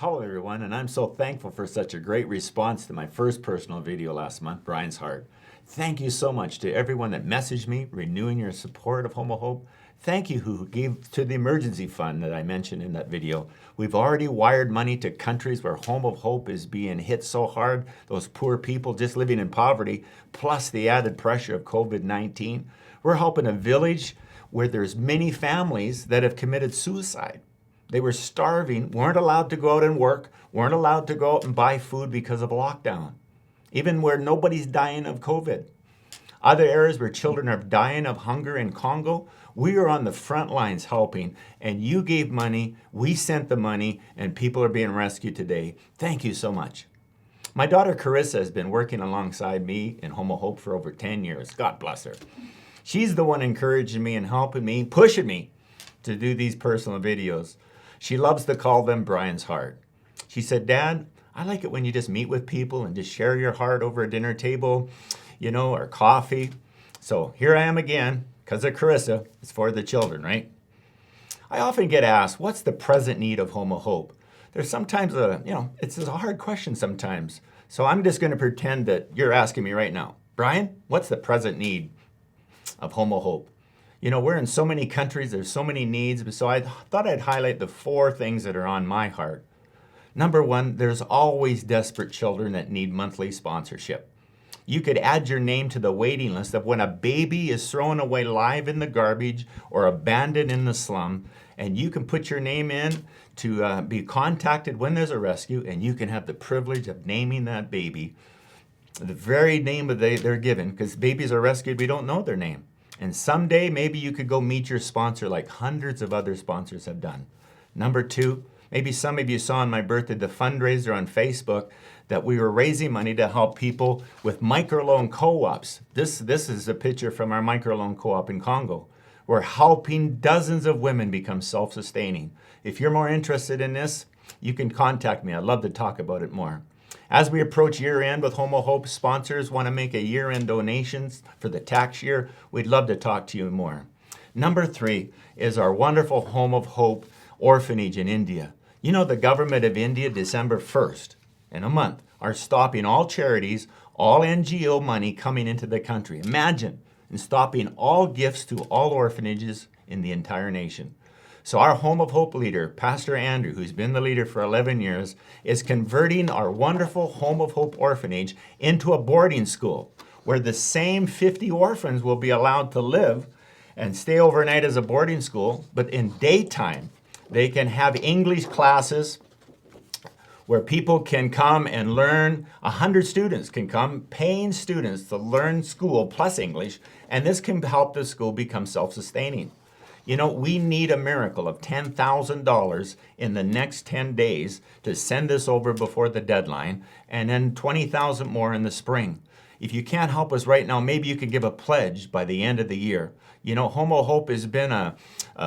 Hello everyone, and I'm so thankful for such a great response to my first personal video last month, Brian's Heart. Thank you so much to everyone that messaged me, renewing your support of Home of Hope. Thank you who gave to the emergency fund that I mentioned in that video. We've already wired money to countries where Home of Hope is being hit so hard, those poor people just living in poverty, plus the added pressure of COVID-19. We're helping a village where there's many families that have committed suicide. They were starving, weren't allowed to go out and work, weren't allowed to go out and buy food because of lockdown, even where nobody's dying of COVID. Other areas where children are dying of hunger in Congo, we are on the front lines helping, and you gave money, we sent the money, and people are being rescued today. Thank you so much. My daughter Carissa has been working alongside me in Home of Hope for over 10 years. God bless her. She's the one encouraging me and helping me, pushing me to do these personal videos. She loves to call them Brian's Heart. She said, Dad, I like it when you just meet with people and just share your heart over a dinner table, or coffee. So here I am again, because of Carissa. It's for the children, right? I often get asked, what's the present need of Home of Hope? There's sometimes it's a hard question sometimes. So I'm just going to pretend that you're asking me right now, Brian, what's the present need of Home of Hope? We're in so many countries, there's so many needs, so I thought I'd highlight the 4 things that are on my heart. Number 1, there's always desperate children that need monthly sponsorship. You could add your name to the waiting list of when a baby is thrown away live in the garbage or abandoned in the slum, and you can put your name in to be contacted when there's a rescue, and you can have the privilege of naming that baby, the very name that they're given, because babies are rescued, we don't know their name. And someday, maybe you could go meet your sponsor like hundreds of other sponsors have done. Number 2, maybe some of you saw on my birthday the fundraiser on Facebook that we were raising money to help people with microloan co-ops. This is a picture from our microloan co-op in Congo. We're helping dozens of women become self-sustaining. If you're more interested in this, you can contact me. I'd love to talk about it more. As we approach year-end with Home of Hope, sponsors want to make a year-end donations for the tax year. We'd love to talk to you more. Number 3 is our wonderful Home of Hope orphanage in India. The government of India, December 1st, in a month, are stopping all charities, all NGO money coming into the country. Imagine, and stopping all gifts to all orphanages in the entire nation. So our Home of Hope leader, Pastor Andrew, who's been the leader for 11 years, is converting our wonderful Home of Hope orphanage into a boarding school where the same 50 orphans will be allowed to live and stay overnight as a boarding school, but in daytime, they can have English classes where people can come and learn. 100 students can come, paying students to learn school plus English, and this can help the school become self-sustaining. We need a miracle of $10,000 in the next 10 days to send this over before the deadline, and then 20,000 more in the spring. If you can't help us right now, maybe you could give a pledge by the end of the year. Home of Hope has been a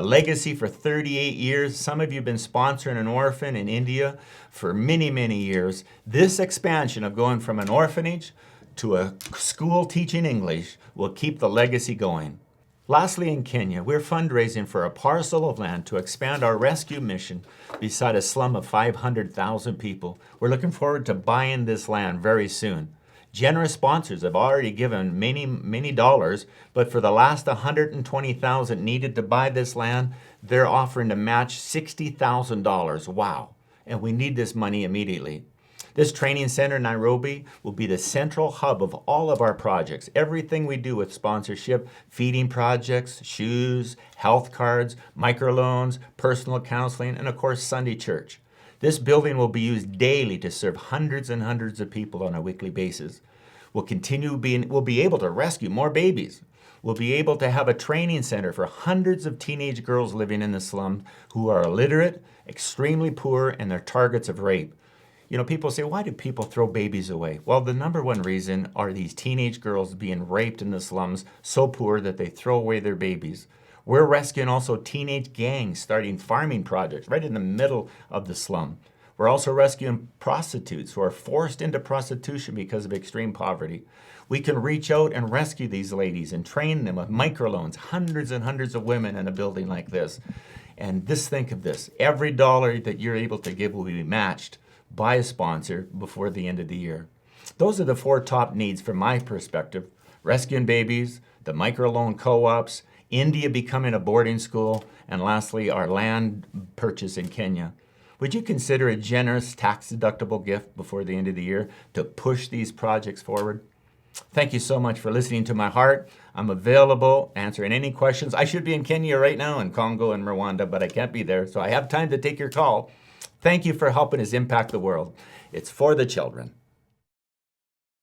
legacy for 38 years. Some of you have been sponsoring an orphan in India for many, many years. This expansion of going from an orphanage to a school teaching English will keep the legacy going. Lastly, in Kenya, we're fundraising for a parcel of land to expand our rescue mission beside a slum of 500,000 people. We're looking forward to buying this land very soon. Generous sponsors have already given many, many dollars, but for the last 120,000 needed to buy this land, they're offering to match $60,000. Wow. And we need this money immediately. This training center in Nairobi will be the central hub of all of our projects. Everything we do with sponsorship, feeding projects, shoes, health cards, microloans, personal counseling, and of course, Sunday church. This building will be used daily to serve hundreds and hundreds of people on a weekly basis. We'll be able to rescue more babies. We'll be able to have a training center for hundreds of teenage girls living in the slums who are illiterate, extremely poor, and they're targets of rape. People say, why do people throw babies away? Well, the number 1 reason are these teenage girls being raped in the slums so poor that they throw away their babies. We're rescuing also teenage gangs starting farming projects right in the middle of the slum. We're also rescuing prostitutes who are forced into prostitution because of extreme poverty. We can reach out and rescue these ladies and train them with microloans, hundreds and hundreds of women in a building like this. And think of this, every dollar that you're able to give will be matched by a sponsor before the end of the year. Those are the 4 top needs from my perspective: rescuing babies, the microloan co-ops, India becoming a boarding school, and lastly, our land purchase in Kenya. Would you consider a generous tax-deductible gift before the end of the year to push these projects forward? Thank you so much for listening to my heart. I'm available, answering any questions. I should be in Kenya right now, in Congo and Rwanda, but I can't be there, so I have time to take your call. Thank you for helping us impact the world. It's for the children.